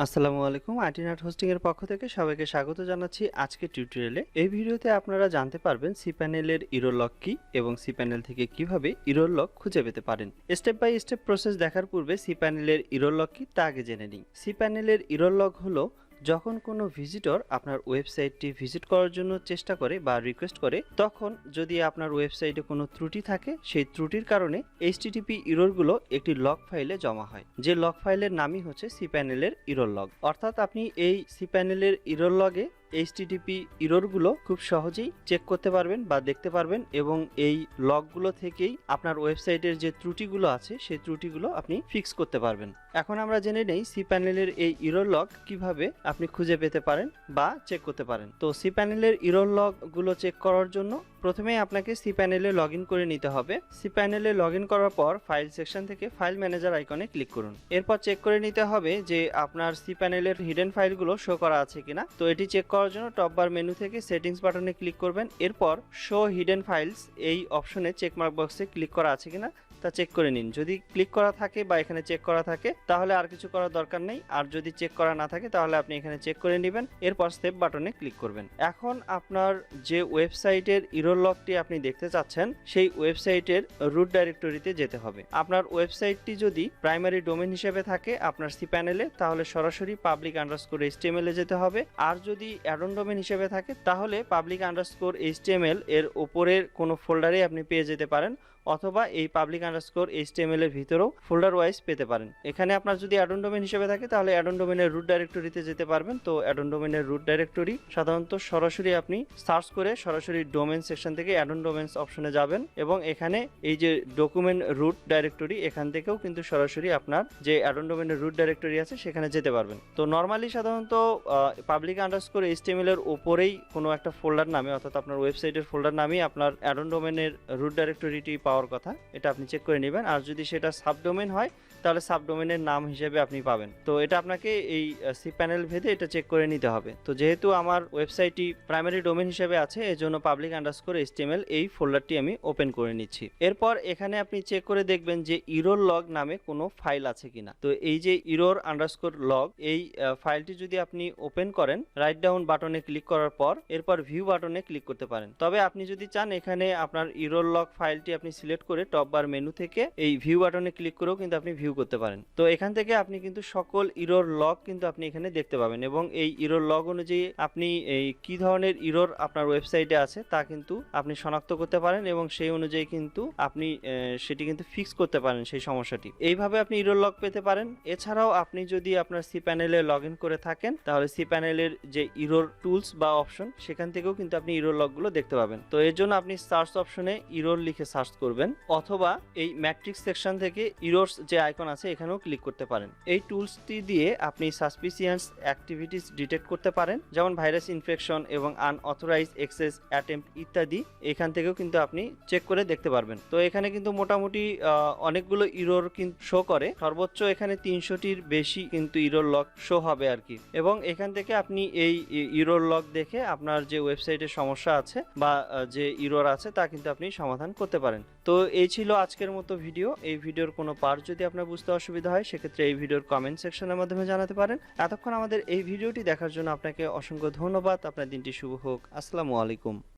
আসসালামু আলাইকুম। আইটিনাট হোস্টিং এর পক্ষ থেকে সবাইকে স্বাগত জানাচ্ছি আজকের টিউটোরিয়ালে। এই ভিডিওতে আপনারা জানতে পারবেন cPanel-এর এরর লগ কি এবং cPanel থেকে কিভাবে এরর লগ খুঁজে পেতে পারেন। স্টেপ বাই স্টেপ প্রসেস দেখার পূর্বে cPanel-এর এরর লগ কি তা আগে জেনে নিন। cPanel-এর এরর লগ হলো যখন কোনো ভিজিটর আপনার ওয়েবসাইটটি ভিজিট করার জন্য চেষ্টা করে বা রিকোয়েস্ট করে, তখন যদি আপনার ওয়েবসাইটে কোনো ত্রুটি থাকে, সেই ত্রুটির কারণে HTTP এররগুলো একটি লগ ফাইলে জমা হয়, যে লগ ফাইলের নামই হচ্ছে cPanel-এর এরর লগ। অর্থাৎ আপনি এই cPanel-এর এরর লগে HTTP এররগুলো খুব সহজেই চেক করতে পারবেন বা দেখতে পারবেন এবং এই লগগুলো থেকেই আপনার ওয়েবসাইটের যে ত্রুটিগুলো আছে সেই ত্রুটিগুলো আপনি ফিক্স করতে পারবেন। এখন আমরা জেনে নেই cPanel-এর এই এরর লগ কিভাবে আপনি খুঁজে পেতে পারেন বা চেক করতে পারেন। তো cPanel-এর এরর লগগুলো চেক করার জন্য প্রথমেই আপনাকে cPanel-এ লগইন করে নিতে হবে। cPanel-এ লগইন করার পর ফাইল সেকশন থেকে ফাইল ম্যানেজার আইকনে ক্লিক করুন। এরপর চেক করে নিতে হবে যে আপনার cPanel-এর হিডেন ফাইলগুলো শো করা আছে কিনা। তো এটি চেক করার জন্য টপ বার মেনু থেকে সেটিংস বাটনে ক্লিক করবেন। এরপর শো হিডেন ফাইলস এই অপশনে চেকমার্ক বক্সে ক্লিক করা আছে কিনা তা চেক করে নিন। যদি ক্লিক করা থাকে বা এখানে চেক করা থাকে তাহলে আর কিছু করার দরকার নেই, আর যদি চেক করা না থাকে তাহলে আপনি এখানে চেক করে নেবেন। এরপর সেভ বাটনে ক্লিক করবেন। এখন আপনার যে ওয়েবসাইটের এরর লগটি আপনি দেখতে চাচ্ছেন সেই ওয়েবসাইটের রুট ডাইরেক্টরিতে যেতে হবে। আপনার ওয়েবসাইটটি যদি প্রাইমারি ডোমেন হিসেবে থাকে আপনার cPanel-এ, তাহলে সরাসরি public_html-এ যেতে হবে। আর যদি অ্যাডন ডোমেন হিসেবে থাকে তাহলে public_html এর উপরের কোনো ফোল্ডারে আপনি পেয়ে যেতে পারেন, অথবা এই public_html এর ভিতরেও ফোল্ডার ওয়াইজ পেতে পারেন। এখানে আপনার যদি অ্যাডন ডোমেন হিসেবে থাকে তাহলে অ্যাডন ডোমেনের রুট ডাইরেক্টরিতে যেতে পারবেন। তো অ্যাডন ডোমেনের রুট ডাইরেক্টরি সাধারণত সরাসরি আপনি সার্চ করে সরাসরি ডোমেন সেকশন থেকে অ্যাডন ডোমেনস অপশনে যাবেন এবং এখানে এই যে ডকুমেন্ট রুট ডাইরেক্টরি, এখান থেকেও কিন্তু সরাসরি আপনার যে অ্যাডন ডোমেনের রুট ডাইরেক্টরি আছে সেখানে যেতে পারবেন। তো নর্মালি সাধারণত public_html এর উপরেই কোনো একটা ফোল্ডার নামে, অর্থাৎ আপনার ওয়েবসাইটের ফোল্ডার নামেই আপনার অ্যাডন ডোমেনের রুট ডাইরেক্টরিটি পাওয়ার কথা, এটা আপনি চেক করে নেবেন। আর যদি সেটা সাবডোমেন হয় তাহলে সাবডোমেনের নাম হিসেবে আপনি পাবেন। তো এটা আপনাকে এই cPanel ভেদে এটা চেক করে নিতে হবে। তো যেহেতু আমার ওয়েবসাইটটি প্রাইমারি ডোমেন হিসেবে আছে, এজন্য public_html এই ফোল্ডারটি আমি ওপেন করে নিচ্ছি। এরপর এখানে আপনি চেক করে দেখবেন যে এরর লগ নামে কোনো ফাইল আছে কিনা। তো এই যে error_log এই ফাইলটি যদি আপনি ওপেন করেন, রাইট ডাউন বাটনে ক্লিক করার পর এরপর ভিউ বাটনে ক্লিক করতে পারেন। তবে আপনি যদি চান এখানে আপনার এরর লগ ফাইলটি আপনি সিলেক্ট করে টপ বার মেনু থেকে এই ভিউ বাটনে ক্লিক করেও কিন্তু আপনি ভিউ করতে পারেন। তো এখান থেকে আপনি কিন্তু সকল এরর লগ কিন্তু আপনি এখানে দেখতে পাবেন এবং এই এরর লগ অনুযায়ী আপনি এই কি ধরনের এরর আপনার ওয়েবসাইটে আছে তা কিন্তু আপনি শনাক্ত করতে পারেন এবং সেই অনুযায়ী কিন্তু আপনি সেটি কিন্তু ফিক্স করতে পারেন সেই সমস্যাটি। এইভাবে আপনি এরর লগ পেতে পারেন। এছাড়াও আপনি যদি আপনার cPanel-এ লগইন করে থাকেন তাহলে cPanel-এর যে এরর টুলস বা অপশন সেখান থেকেও কিন্তু আপনি এরর লগগুলো দেখতে পাবেন। তো এর জন্য আপনি সার্চ অপশনে এরর লিখে সার্চ করবেন, অথবা এই ম্যাট্রিক্স সেকশন থেকে এররস যে আইকন আছে এখানেও ক্লিক করতে পারেন। এই টুলসটি দিয়ে আপনি সাসপিসিয়াস অ্যাক্টিভিটিস ডিটেক্ট করতে পারেন, যেমন ভাইরাস ইনফেকশন এবং আনঅথরাইজড অ্যাক্সেস অ্যাটেম্প্ট ইত্যাদি। এখান থেকেও কিন্তু আপনি চেক করে দেখতে পারবেন। তো এখানে কিন্তু মোটামুটি অনেকগুলো এরর কিন্তু শো করে, সর্বোচ্চ এখানে 300টির বেশি কিন্তু এরর লগ শো হবে আর কি। এবং এখান থেকে আপনি এই এরর লগ দেখে আপনার যে ওয়েবসাইটের সমস্যা আছে বা যে এরর আছে তা কিন্তু আপনি সমাধান করতে পারেন। তো এই ছিল আজকের মতো ভিডিও। এই ভিডিওর কোনো পার্ট যদি আপনার বুঝতে অসুবিধা হয় সেক্ষেত্রে এই ভিডিওর কমেন্ট সেকশনের মাধ্যমে জানাতে পারেন। এতক্ষণ আমাদের এই ভিডিওটি দেখার জন্য আপনাকে অসংখ্য ধন্যবাদ। আপনার দিনটি শুভ হোক। আসসালামু আলাইকুম।